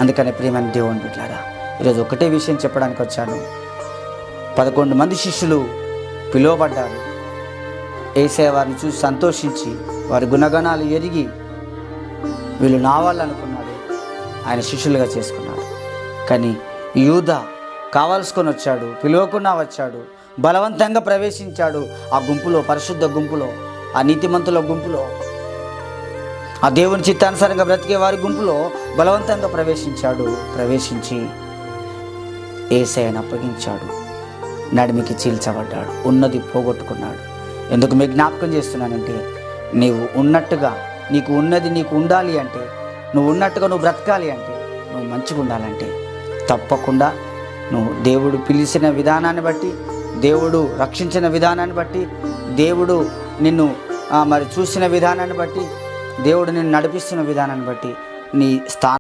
అందుకని ప్రియమైన దేవుని బిడ్డలారా, ఈరోజు ఒకటే విషయం చెప్పడానికి వచ్చాను. 11 మంది శిష్యులు పిలువబడ్డారు. యేసయ్య వారిని చూసి సంతోషించి వారి గుణగణాలు ఎరిగి వీళ్ళు నా వాళ్ళు అనుకున్నాడు, ఆయన శిష్యులుగా చేసుకున్నాడు. కానీ యూదా కావాల్సుకొని వచ్చాడు, పిలువకుండా వచ్చాడు, బలవంతంగా ప్రవేశించాడు. ఆ గుంపులో, పరిశుద్ధ గుంపులో, ఆ నీతిమంతుల గుంపులో, ఆ దేవుని చిత్తానుసారంగా బ్రతికే వారి గుంపులో బలవంతంగా ప్రవేశించి యేసయ్యను అప్పగించాడు. నడిమికి చీల్చబడ్డాడు, ఉన్నది పోగొట్టుకున్నాడు. ఎందుకు మీకు జ్ఞాపకం చేస్తున్నానంటే, నీవు ఉన్నట్టుగా, నీకు ఉన్నది నీకు ఉండాలి అంటే, నువ్వు ఉన్నట్టుగా నువ్వు బ్రతకాలి అంటే, నువ్వు మంచిగా ఉండాలంటే తప్పకుండా నువ్వు దేవుడు పిలిచిన విధానాన్ని బట్టి, దేవుడు రక్షించిన విధానాన్ని బట్టి, దేవుడు నిన్ను మరి చూసిన విధానాన్ని బట్టి, దేవుడు నిన్ను నడిపిస్తున్న విధానాన్ని బట్టి నీ స్థానం